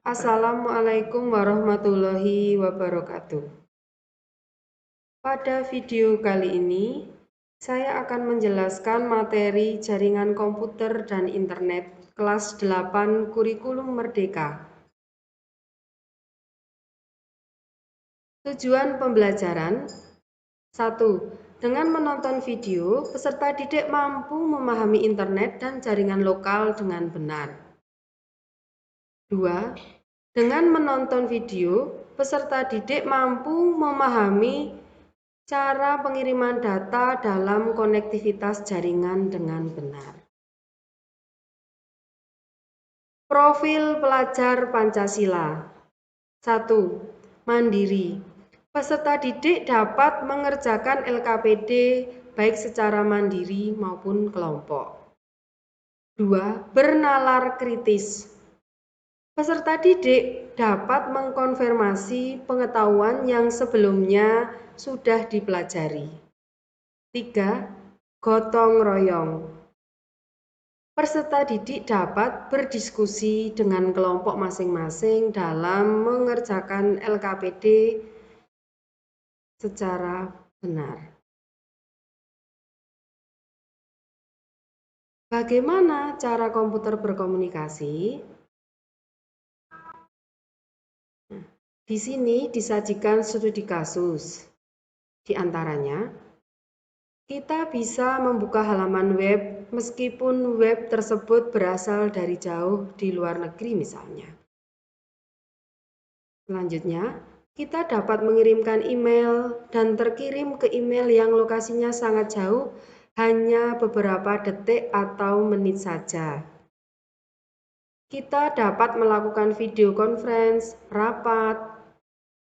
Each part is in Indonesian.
Assalamualaikum warahmatullahi wabarakatuh. Pada video kali ini, saya akan menjelaskan materi jaringan komputer dan internet kelas 8 Kurikulum Merdeka. Tujuan pembelajaran 1. Dengan menonton video, peserta didik mampu memahami internet dan jaringan lokal dengan benar. 2. Dengan menonton video, peserta didik mampu memahami cara pengiriman data dalam konektivitas jaringan dengan benar. Profil pelajar Pancasila. 1. Mandiri. Peserta didik dapat mengerjakan LKPD baik secara mandiri maupun kelompok. 2. Bernalar kritis. Peserta didik dapat mengkonfirmasi pengetahuan yang sebelumnya sudah dipelajari. 3. Gotong royong. Peserta didik dapat berdiskusi dengan kelompok masing-masing dalam mengerjakan LKPD secara benar. Bagaimana cara komputer berkomunikasi? Di sini disajikan studi kasus. Di antaranya, kita bisa membuka halaman web meskipun web tersebut berasal dari jauh di luar negeri misalnya. Selanjutnya, kita dapat mengirimkan email dan terkirim ke email yang lokasinya sangat jauh hanya beberapa detik atau menit saja. Kita dapat melakukan video conference, rapat,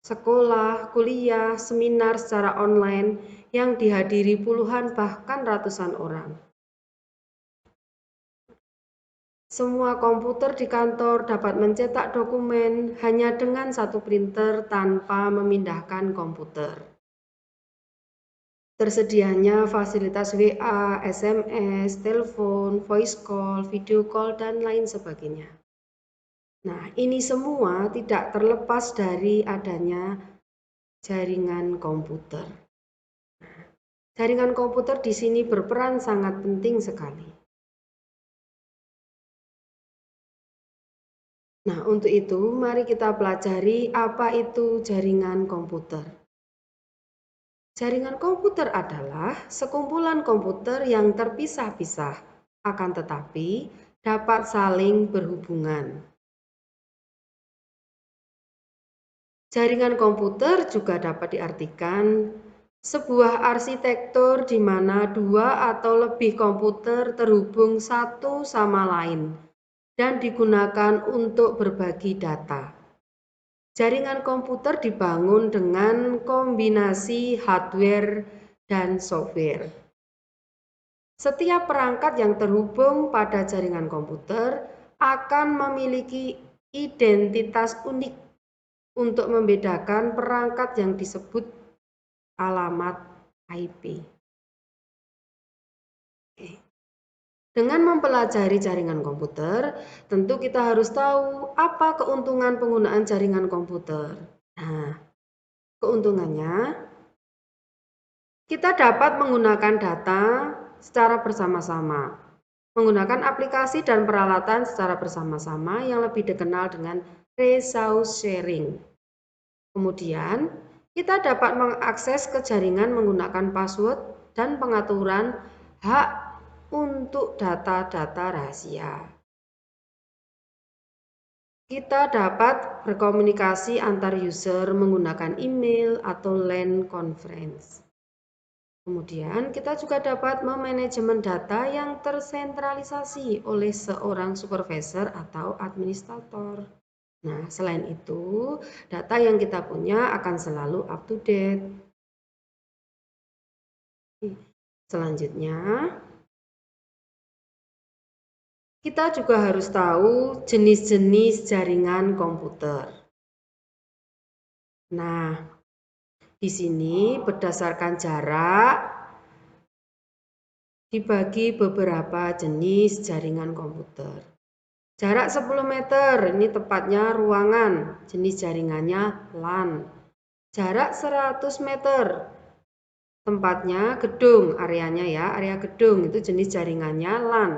sekolah, kuliah, seminar secara online yang dihadiri puluhan bahkan ratusan orang. Semua komputer di kantor dapat mencetak dokumen hanya dengan satu printer tanpa memindahkan komputer. Tersedianya fasilitas WA, SMS, telepon, voice call, video call, dan lain sebagainya. Nah, ini semua tidak terlepas dari adanya jaringan komputer. Jaringan komputer di sini berperan sangat penting sekali. Nah, untuk itu mari kita pelajari apa itu jaringan komputer. Jaringan komputer adalah sekumpulan komputer yang terpisah-pisah, akan tetapi dapat saling berhubungan. Jaringan komputer juga dapat diartikan sebuah arsitektur di mana dua atau lebih komputer terhubung satu sama lain dan digunakan untuk berbagi data. Jaringan komputer dibangun dengan kombinasi hardware dan software. Setiap perangkat yang terhubung pada jaringan komputer akan memiliki identitas unik untuk membedakan perangkat yang disebut alamat IP. Dengan mempelajari jaringan komputer, tentu kita harus tahu apa keuntungan penggunaan jaringan komputer. Nah, keuntungannya, kita dapat menggunakan data secara bersama-sama, menggunakan aplikasi dan peralatan secara bersama-sama yang lebih dikenal dengan resource sharing. Kemudian, kita dapat mengakses ke jaringan menggunakan password dan pengaturan hak untuk data-data rahasia. Kita dapat berkomunikasi antar user menggunakan email atau LAN conference. Kemudian, kita juga dapat memanajemen data yang tersentralisasi oleh seorang supervisor atau administrator. Nah, selain itu, data yang kita punya akan selalu up to date. Selanjutnya, kita juga harus tahu jenis-jenis jaringan komputer. Nah, di sini berdasarkan jarak dibagi beberapa jenis jaringan komputer. Jarak 10 meter, ini tepatnya ruangan, jenis jaringannya LAN. Jarak 100 meter, tempatnya gedung, areanya ya, area gedung, itu jenis jaringannya LAN.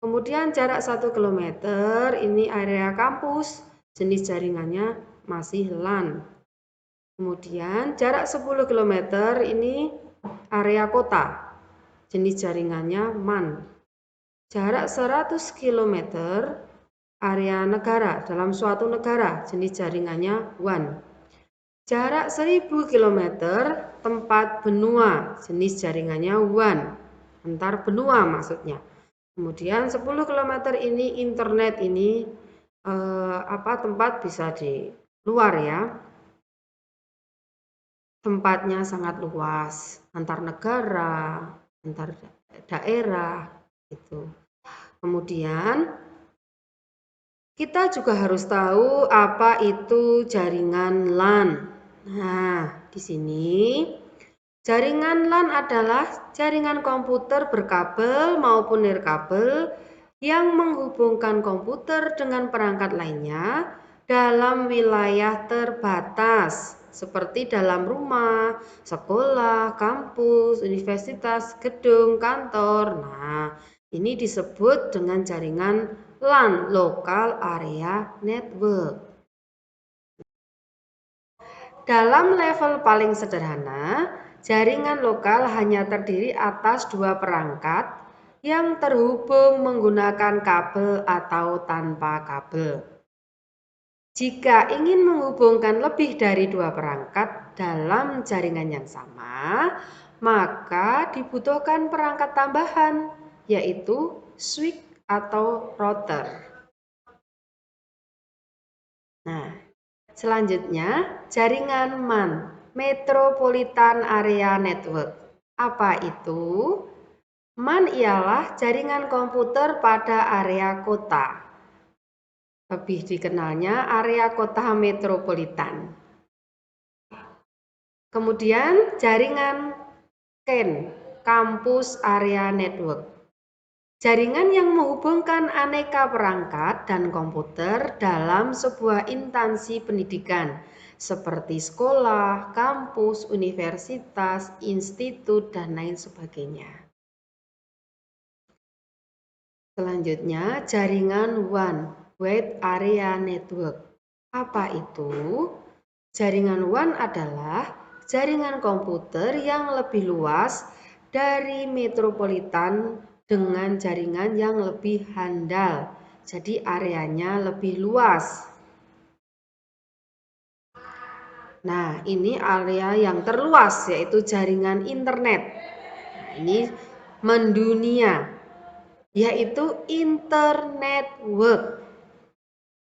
Kemudian jarak 1 kilometer, ini area kampus, jenis jaringannya masih LAN. Kemudian jarak 10 kilometer, ini area kota, jenis jaringannya MAN. Jarak 100 km, area negara, dalam suatu negara, jenis jaringannya WAN. Jarak 1000 km, tempat benua, jenis jaringannya WAN. Antar benua maksudnya. Kemudian 10 km ini internet ini tempat bisa di luar ya. Tempatnya sangat luas, antar negara, antar daerah gitu. Kemudian kita juga harus tahu apa itu jaringan LAN. Nah, di sini jaringan LAN adalah jaringan komputer berkabel maupun nirkabel yang menghubungkan komputer dengan perangkat lainnya dalam wilayah terbatas, seperti dalam rumah, sekolah, kampus, universitas, gedung, kantor. Nah, ini disebut dengan jaringan LAN, Local Area Network. Dalam level paling sederhana, jaringan lokal hanya terdiri atas 2 perangkat yang terhubung menggunakan kabel atau tanpa kabel. Jika ingin menghubungkan lebih dari 2 perangkat dalam jaringan yang sama, maka dibutuhkan perangkat tambahan, yaitu switch atau router. Nah, selanjutnya jaringan MAN, Metropolitan Area Network. Apa itu? MAN ialah jaringan komputer pada area kota. Lebih dikenalnya area kota metropolitan. Kemudian jaringan CAN, Campus Area Network. Jaringan yang menghubungkan aneka perangkat dan komputer dalam sebuah instansi pendidikan seperti sekolah, kampus, universitas, institut, dan lain sebagainya. Selanjutnya, jaringan WAN, Wide Area Network. Apa itu? Jaringan WAN adalah jaringan komputer yang lebih luas dari metropolitan dengan jaringan yang lebih handal. Jadi areanya lebih luas. Nah, ini area yang terluas yaitu jaringan internet. Nah, ini mendunia, yaitu internet work.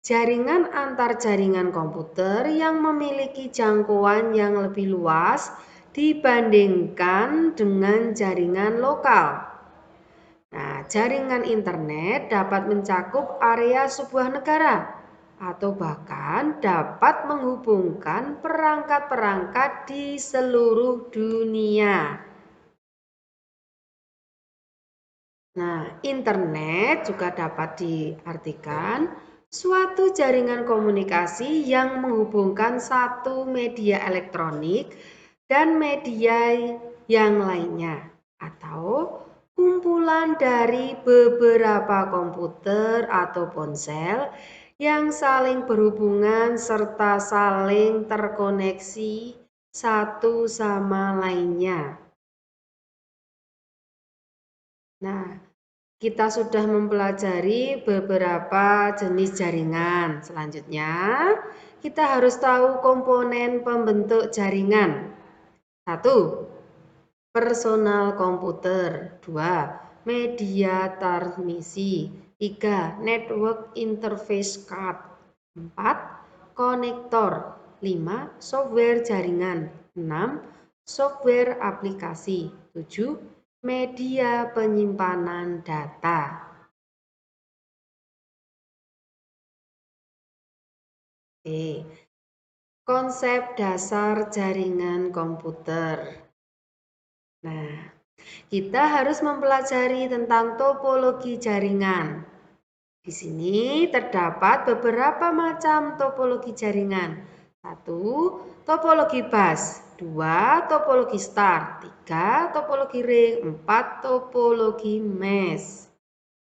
Jaringan antar jaringan komputer yang memiliki jangkauan yang lebih luas dibandingkan dengan jaringan lokal. Nah, jaringan internet dapat mencakup area sebuah negara atau bahkan dapat menghubungkan perangkat-perangkat di seluruh dunia. Nah, internet juga dapat diartikan suatu jaringan komunikasi yang menghubungkan satu media elektronik dan media yang lainnya, atau kumpulan dari beberapa komputer atau ponsel yang saling berhubungan serta saling terkoneksi satu sama lainnya. Nah, kita sudah mempelajari beberapa jenis jaringan. Selanjutnya, kita harus tahu komponen pembentuk jaringan. 1. Personal komputer. 2. Media transmisi. 3. Network interface card. 4. Konektor. 5. Software jaringan. 6. Software aplikasi. 7. Media penyimpanan data. Oke. Konsep dasar jaringan komputer. Nah, kita harus mempelajari tentang topologi jaringan. Di sini terdapat beberapa macam topologi jaringan. 1. Topologi bus. 2. Topologi star. 3. Topologi ring. 4. Topologi mesh.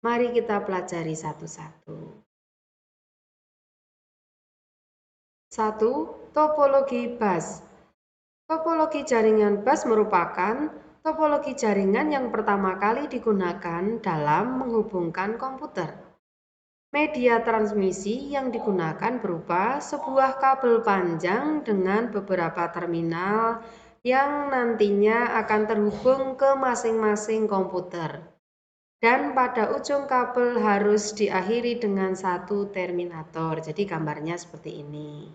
Mari kita pelajari satu-satu. 1. Topologi bus. Topologi jaringan bus merupakan topologi jaringan yang pertama kali digunakan dalam menghubungkan komputer. Media transmisi yang digunakan berupa sebuah kabel panjang dengan beberapa terminal yang nantinya akan terhubung ke masing-masing komputer. Dan pada ujung kabel harus diakhiri dengan satu terminator. Jadi gambarnya seperti ini.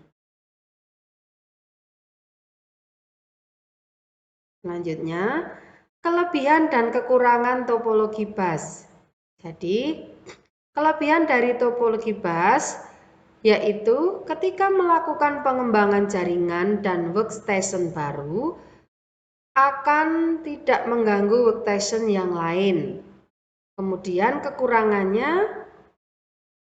Selanjutnya, kelebihan dan kekurangan topologi bus. Jadi, kelebihan dari topologi bus yaitu ketika melakukan pengembangan jaringan dan workstation baru akan tidak mengganggu workstation yang lain. Kemudian kekurangannya,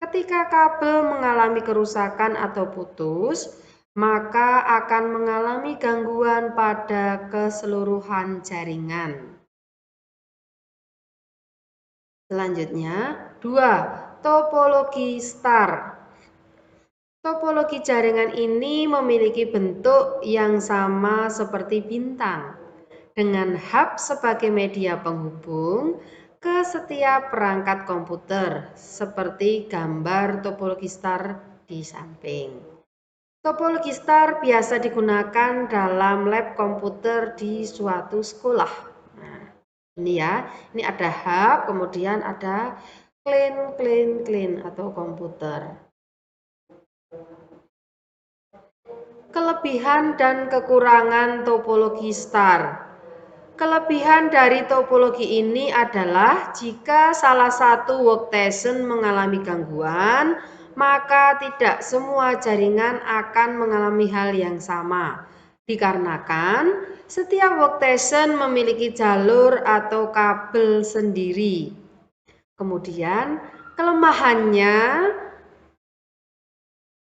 ketika kabel mengalami kerusakan atau putus, maka akan mengalami gangguan pada keseluruhan jaringan. Selanjutnya, 2. Topologi star. Topologi jaringan ini memiliki bentuk yang sama seperti bintang, dengan hub sebagai media penghubung ke setiap perangkat komputer, seperti gambar topologi star di samping. Topologi star biasa digunakan dalam lab komputer di suatu sekolah. Ini ya, ini ada hub, kemudian ada clean atau komputer. Kelebihan dan kekurangan topologi star. Kelebihan dari topologi ini adalah jika salah satu workstation mengalami gangguan, maka tidak semua jaringan akan mengalami hal yang sama. Dikarenakan setiap workstation memiliki jalur atau kabel sendiri. Kemudian kelemahannya,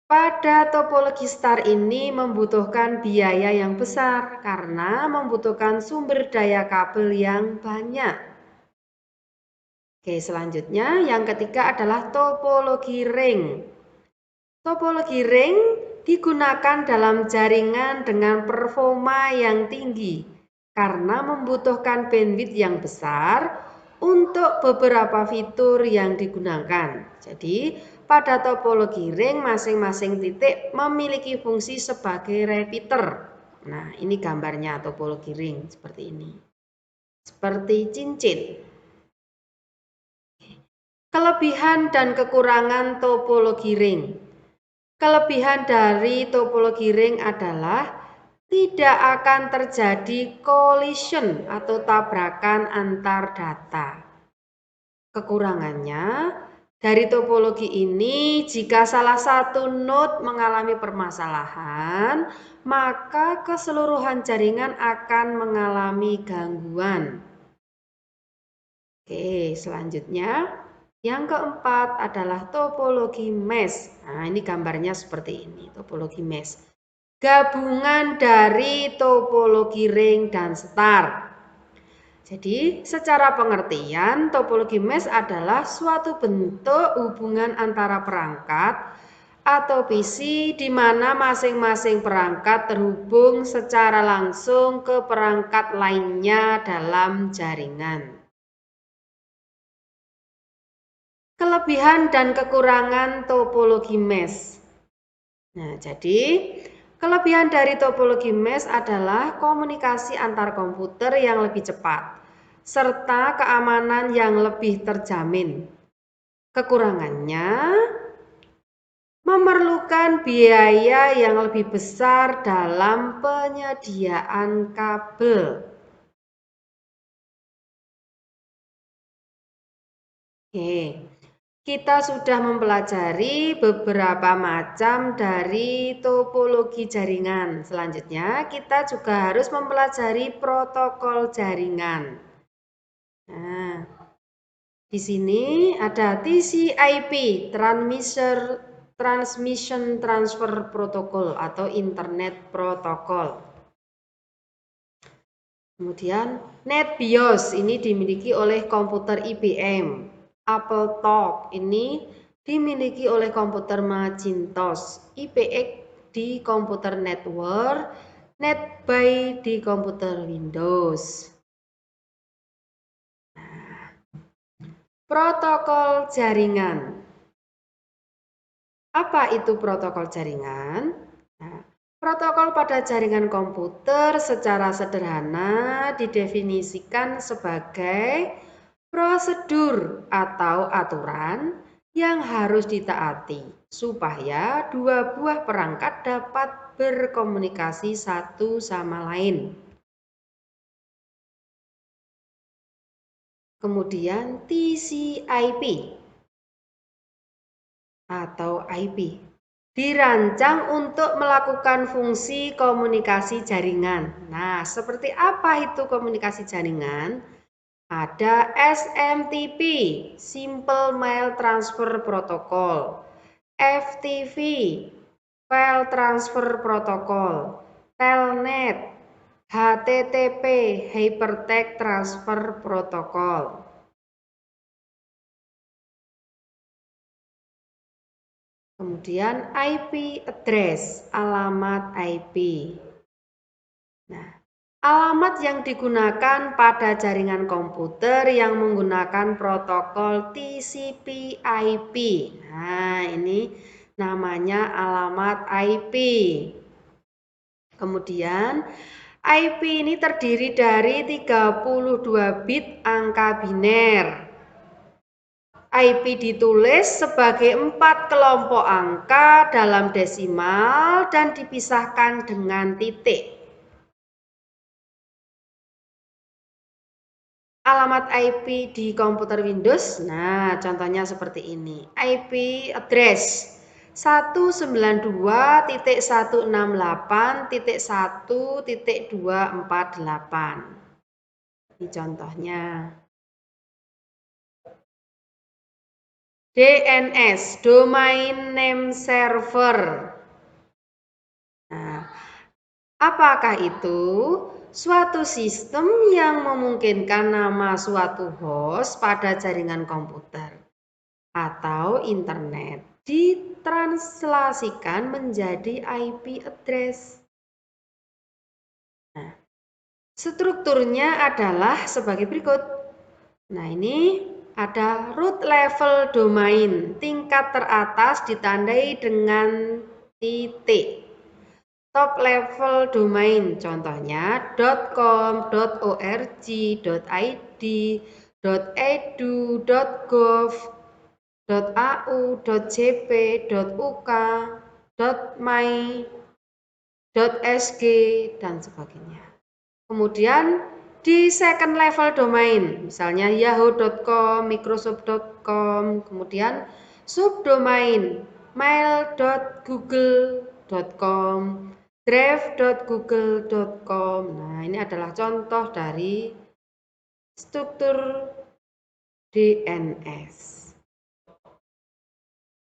pada topologi star ini membutuhkan biaya yang besar karena membutuhkan sumber daya kabel yang banyak. Oke, selanjutnya yang ketiga adalah topologi ring. Topologi ring digunakan dalam jaringan dengan performa yang tinggi karena membutuhkan bandwidth yang besar untuk beberapa fitur yang digunakan. Jadi, pada topologi ring masing-masing titik memiliki fungsi sebagai repeater. Nah, ini gambarnya topologi ring seperti ini. Seperti cincin. Kelebihan dan kekurangan topologi ring. Kelebihan dari topologi ring adalah tidak akan terjadi collision atau tabrakan antar data. Kekurangannya, dari topologi ini jika salah satu node mengalami permasalahan, maka keseluruhan jaringan akan mengalami gangguan. Oke, selanjutnya. Yang keempat adalah topologi mesh. Nah, ini gambarnya seperti ini, topologi mesh. Gabungan dari topologi ring dan star. Jadi, secara pengertian, topologi mesh adalah suatu bentuk hubungan antara perangkat atau PC di mana masing-masing perangkat terhubung secara langsung ke perangkat lainnya dalam jaringan. Kelebihan dan kekurangan topologi mesh. Nah, jadi kelebihan dari topologi mesh adalah komunikasi antar komputer yang lebih cepat, serta keamanan yang lebih terjamin. Kekurangannya, memerlukan biaya yang lebih besar dalam penyediaan kabel. Oke. Kita sudah mempelajari beberapa macam dari topologi jaringan. Selanjutnya, kita juga harus mempelajari protokol jaringan. Nah, Di sini ada TCP, Transmission Transfer Protocol atau Internet Protocol. Kemudian NetBIOS ini dimiliki oleh komputer IBM. AppleTalk ini dimiliki oleh komputer Macintosh. IPX di komputer Network, NetBIOS di komputer Windows. Protokol jaringan. Apa itu protokol jaringan? Nah, protokol pada jaringan komputer secara sederhana didefinisikan sebagai prosedur atau aturan yang harus ditaati supaya dua buah perangkat dapat berkomunikasi satu sama lain. Kemudian TCP atau IP dirancang untuk melakukan fungsi komunikasi jaringan. Nah, seperti apa itu komunikasi jaringan? Ada SMTP, Simple Mail Transfer Protocol, FTP, File Transfer Protocol, Telnet, HTTP, Hypertext Transfer Protocol. Kemudian IP address, alamat IP. Nah, alamat yang digunakan pada jaringan komputer yang menggunakan protokol TCP/IP. Nah, ini namanya alamat IP. Kemudian IP ini terdiri dari 32 bit angka biner. IP ditulis sebagai 4 kelompok angka dalam desimal dan dipisahkan dengan titik. Alamat IP di komputer Windows, nah contohnya seperti ini. IP address 192.168.1.248. Ini contohnya. DNS, Domain Name Server. Nah, apakah itu? Suatu sistem yang memungkinkan nama suatu host pada jaringan komputer atau internet ditranslasikan menjadi IP address. Nah, strukturnya adalah sebagai berikut. Nah, ini ada root level domain, tingkat teratas ditandai dengan titik. Top level domain, contohnya .com, .org, .id, .edu, .gov, .au, .jp, .uk, .my, .sg, dan sebagainya. Kemudian di second level domain, misalnya yahoo.com, microsoft.com, kemudian subdomain mail.google.com, drive.google.com. Nah, ini adalah contoh dari struktur DNS.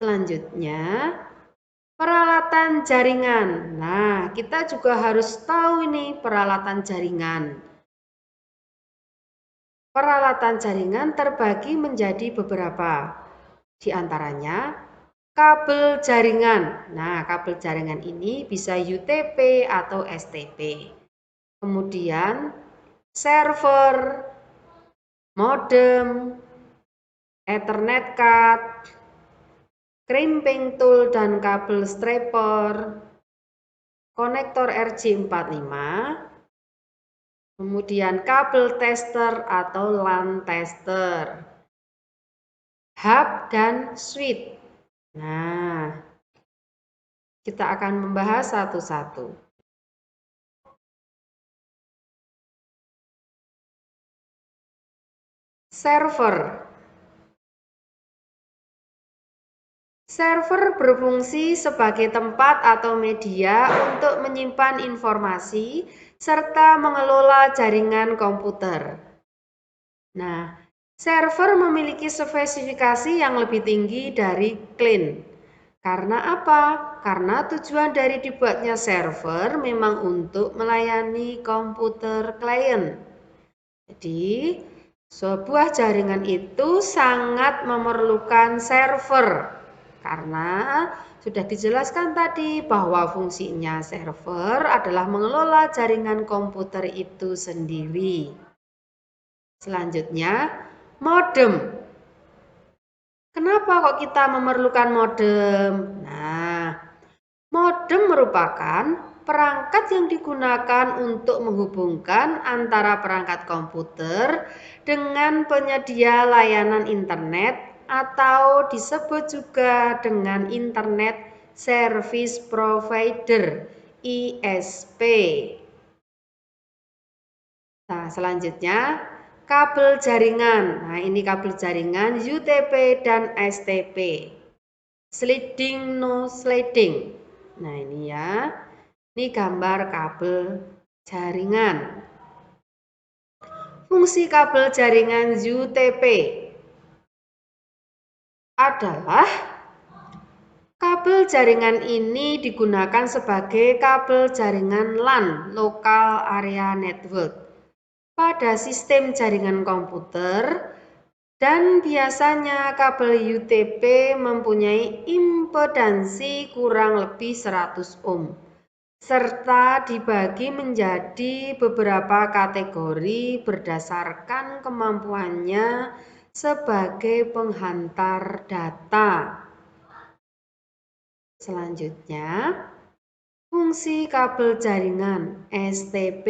Selanjutnya, peralatan jaringan. Nah, kita juga harus tahu ini peralatan jaringan. Peralatan jaringan terbagi menjadi beberapa. Di antaranya, kabel jaringan. Nah, kabel jaringan ini bisa UTP atau STP. Kemudian, server, modem, Ethernet card, crimping tool dan kabel strapper, konektor RJ45, kemudian kabel tester atau LAN tester, hub dan switch. Nah, kita akan membahas satu-satu. Server. Server berfungsi sebagai tempat atau media untuk menyimpan informasi serta mengelola jaringan komputer. Nah, Server memiliki spesifikasi yang lebih tinggi dari client. Karena apa? Karena tujuan dari dibuatnya server memang untuk melayani komputer klien. Jadi, sebuah jaringan itu sangat memerlukan server. Karena sudah dijelaskan tadi bahwa fungsinya server adalah mengelola jaringan komputer itu sendiri. Selanjutnya, modem. Kenapa kok kita memerlukan modem? Nah, modem merupakan perangkat yang digunakan untuk menghubungkan antara perangkat komputer dengan penyedia layanan internet atau disebut juga dengan Internet Service Provider (ISP). Nah, selanjutnya kabel jaringan. Nah, ini kabel jaringan UTP dan STP. Sliding no sliding. Nah, ini ya. Ini gambar kabel jaringan. Fungsi kabel jaringan UTP adalah kabel jaringan ini digunakan sebagai kabel jaringan LAN (Local Area Network) pada sistem jaringan komputer, dan biasanya kabel UTP mempunyai impedansi kurang lebih 100 ohm serta dibagi menjadi beberapa kategori berdasarkan kemampuannya sebagai penghantar data. Selanjutnya, fungsi kabel jaringan STP.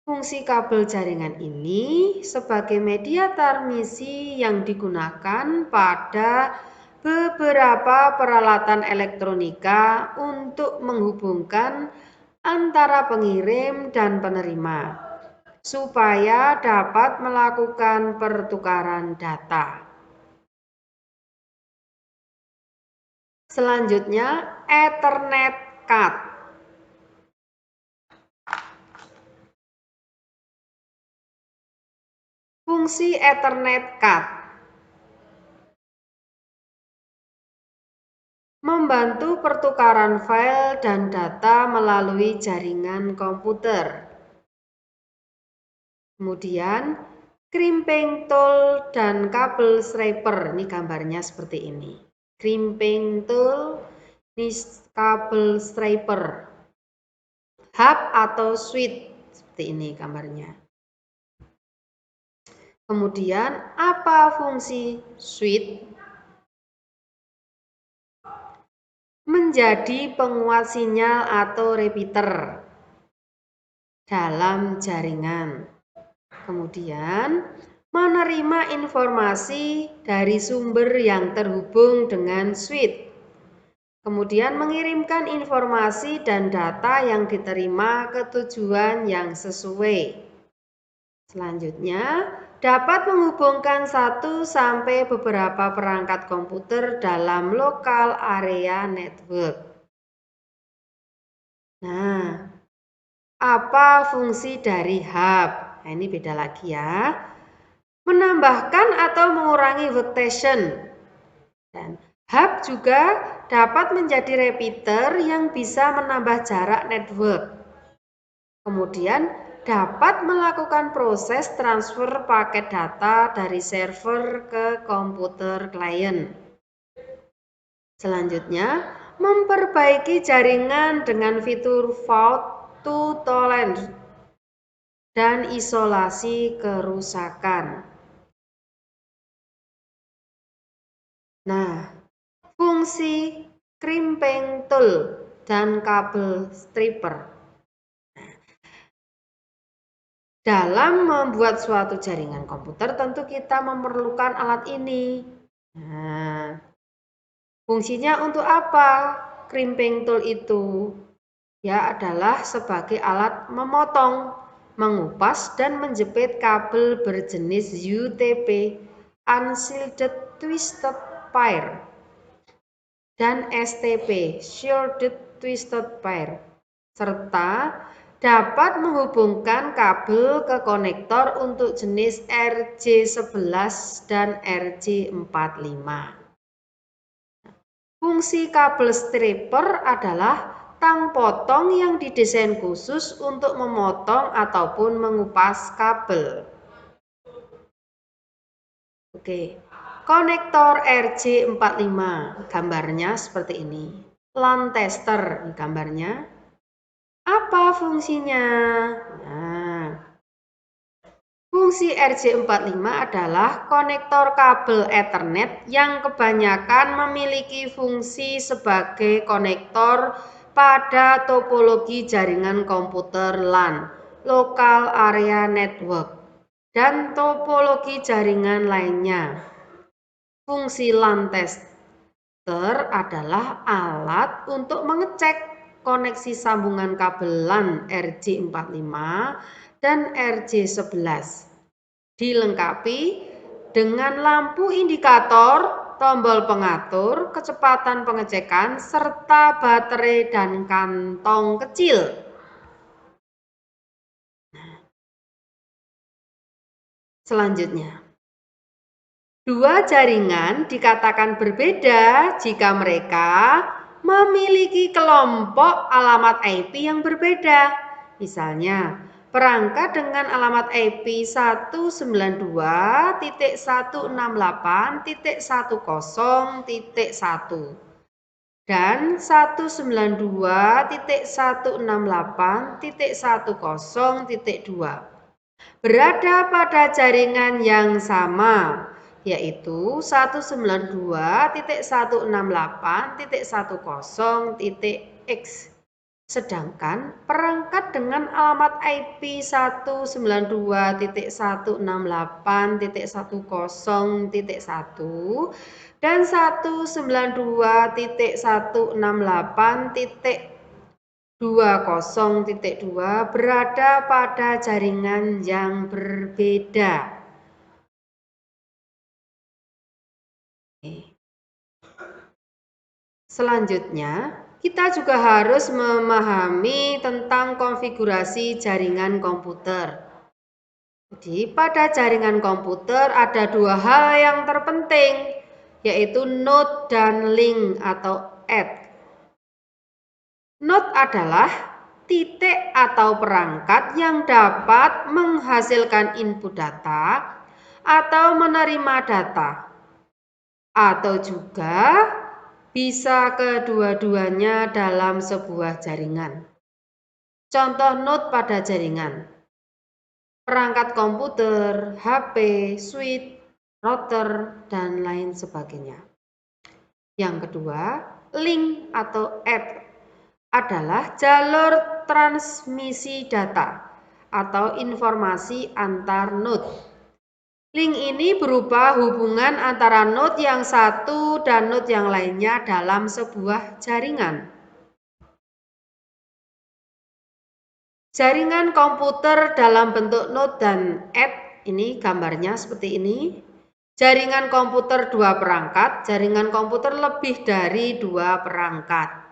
Fungsi kabel jaringan ini sebagai media transmisi yang digunakan pada beberapa peralatan elektronika untuk menghubungkan antara pengirim dan penerima supaya dapat melakukan pertukaran data. Selanjutnya, Ethernet card. Fungsi Ethernet card membantu pertukaran file dan data melalui jaringan komputer. Kemudian, crimping tool dan kabel striper. Ini gambarnya seperti ini. Crimping tool, ini kabel striper. Hub atau switch, seperti ini gambarnya. Kemudian, apa fungsi switch? Menjadi penguat sinyal atau repeater dalam jaringan. Kemudian, menerima informasi dari sumber yang terhubung dengan switch. Kemudian mengirimkan informasi dan data yang diterima ke tujuan yang sesuai. Selanjutnya, dapat menghubungkan satu sampai beberapa perangkat komputer dalam local area network. Nah, apa fungsi dari hub? Nah, ini beda lagi ya. Menambahkan atau mengurangi workstation. Dan hub juga dapat menjadi repeater yang bisa menambah jarak network. Kemudian dapat melakukan proses transfer paket data dari server ke komputer klien. Selanjutnya, memperbaiki jaringan dengan fitur fault to tolerance dan isolasi kerusakan. Nah, fungsi crimping tool dan kabel striper. Dalam membuat suatu jaringan komputer tentu kita memerlukan alat ini. Nah, fungsinya untuk apa crimping tool itu? Ya, adalah sebagai alat memotong, mengupas, dan menjepit kabel berjenis UTP (Unshielded Twisted Pair) dan STP (Shielded Twisted Pair), serta dapat menghubungkan kabel ke konektor untuk jenis RJ11 dan RJ45. Fungsi kabel striper adalah tang potong yang didesain khusus untuk memotong ataupun mengupas kabel. Oke, konektor RJ45 gambarnya seperti ini. LAN tester gambarnya. Apa fungsinya? Nah, fungsi RJ45 adalah konektor kabel Ethernet yang kebanyakan memiliki fungsi sebagai konektor pada topologi jaringan komputer LAN, Local Area Network, dan topologi jaringan lainnya. Fungsi LAN tester adalah alat untuk mengecek koneksi sambungan kabel LAN RJ45 dan RJ11. Dilengkapi dengan lampu indikator, tombol pengatur, kecepatan pengecekan, serta baterai dan kantong kecil. Selanjutnya, dua jaringan dikatakan berbeda jika mereka memiliki kelompok alamat IP yang berbeda. Misalnya, perangkat dengan alamat IP 192.168.10.1 dan 192.168.10.2 berada pada jaringan yang sama, yaitu 192.168.10.x. Sedangkan perangkat dengan alamat IP 192.168.10.1 dan 192.168.20.2 berada pada jaringan yang berbeda. Selanjutnya, kita juga harus memahami tentang konfigurasi jaringan komputer. Jadi, pada jaringan komputer ada dua hal yang terpenting, yaitu node dan link atau add. Node adalah titik atau perangkat yang dapat menghasilkan input data atau menerima data, atau juga bisa kedua-duanya dalam sebuah jaringan. Contoh node pada jaringan: perangkat komputer, HP, switch, router, dan lain sebagainya. Yang kedua, link atau add adalah jalur transmisi data atau informasi antar node. Link ini berupa hubungan antara node yang satu dan node yang lainnya dalam sebuah jaringan. Jaringan komputer dalam bentuk node dan add, ini gambarnya seperti ini. Jaringan komputer dua perangkat, jaringan komputer lebih dari dua perangkat.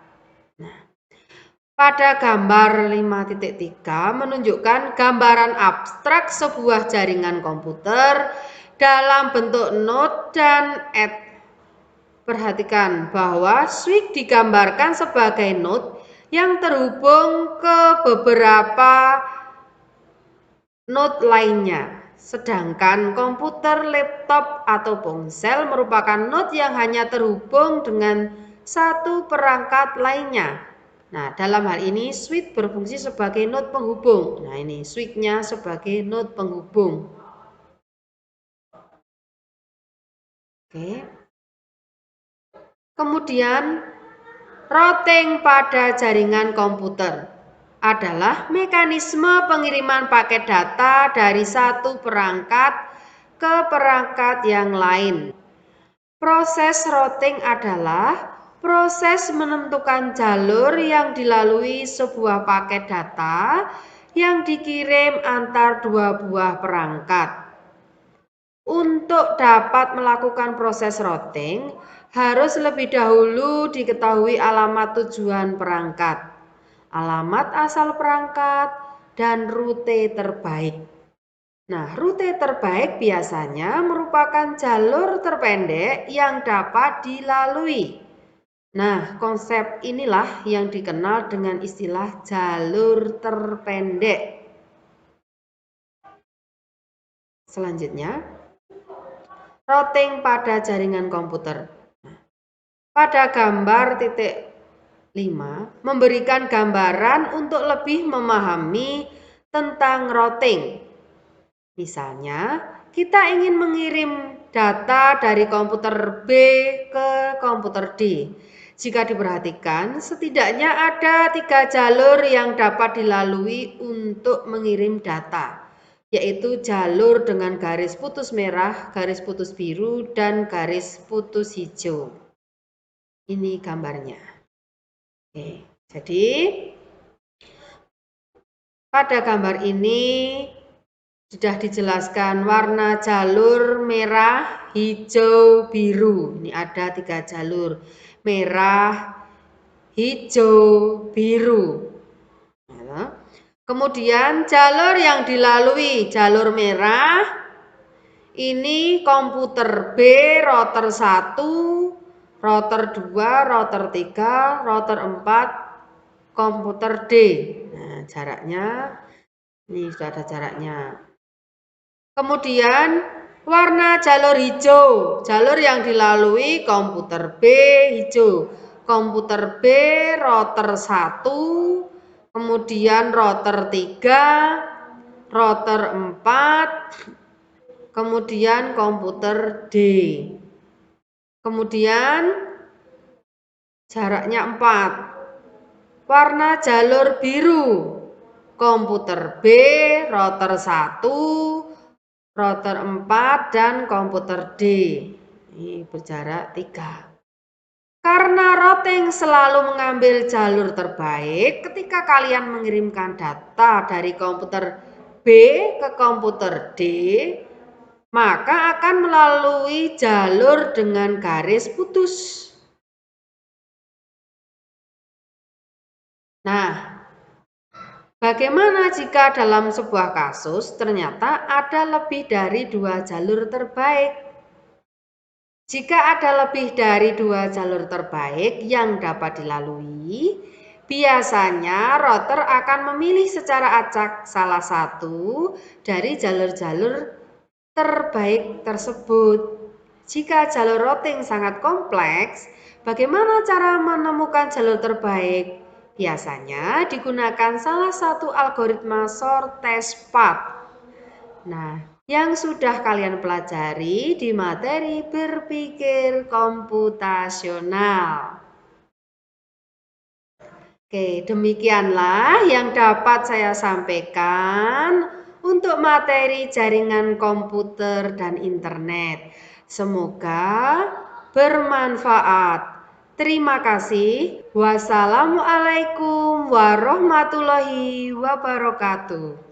Pada gambar 5.3 menunjukkan gambaran abstrak sebuah jaringan komputer dalam bentuk node dan add. Perhatikan bahwa switch digambarkan sebagai node yang terhubung ke beberapa node lainnya. Sedangkan komputer, laptop, atau ponsel merupakan node yang hanya terhubung dengan satu perangkat lainnya. Nah, dalam hal ini switch berfungsi sebagai node penghubung. Nah, ini switch-nya sebagai node penghubung. Oke. Kemudian, routing pada jaringan komputer adalah mekanisme pengiriman paket data dari satu perangkat ke perangkat yang lain. Proses routing adalah proses menentukan jalur yang dilalui sebuah paket data yang dikirim antar dua buah perangkat. Untuk dapat melakukan proses routing, harus lebih dahulu diketahui alamat tujuan perangkat. alamat asal perangkat, dan rute terbaik. Nah, rute terbaik biasanya merupakan jalur terpendek yang dapat dilalui. Nah, konsep inilah yang dikenal dengan istilah jalur terpendek. Selanjutnya, routing pada jaringan komputer. Pada gambar titik 5 memberikan gambaran untuk lebih memahami tentang routing. Misalnya, kita ingin mengirim data dari komputer B ke komputer D. Jika diperhatikan, setidaknya ada 3 jalur yang dapat dilalui untuk mengirim data, yaitu jalur dengan garis putus merah, garis putus biru, dan garis putus hijau. Ini gambarnya. Oke, jadi pada gambar ini sudah dijelaskan warna jalur merah, hijau, biru. Ini ada 3 jalur. Merah, hijau, biru. Kemudian jalur yang dilalui jalur merah ini komputer B, router 1, router 2, router 3, router 4, komputer D. Nah, jaraknya ini sudah ada jaraknya. Kemudian warna jalur hijau, jalur yang dilalui komputer B hijau, komputer B router 1, kemudian router 3, router 4, kemudian komputer D. Kemudian jaraknya 4. Warna jalur biru, komputer B router 1, router 4, dan komputer D. Ini berjarak 3. Karena routing selalu mengambil jalur terbaik ketika kalian mengirimkan data dari komputer B ke komputer D, maka akan melalui jalur dengan garis putus. Nah, bagaimana jika dalam sebuah kasus ternyata ada lebih dari 2 jalur terbaik? Jika ada lebih dari 2 jalur terbaik yang dapat dilalui, biasanya router akan memilih secara acak salah satu dari jalur-jalur terbaik tersebut. Jika jalur routing sangat kompleks, bagaimana cara menemukan jalur terbaik? Biasanya digunakan salah satu algoritma shortest path. Nah, yang sudah kalian pelajari di materi berpikir komputasional. Oke, demikianlah yang dapat saya sampaikan untuk materi jaringan komputer dan internet. Semoga bermanfaat. Terima kasih. Wassalamualaikum warahmatullahi wabarakatuh.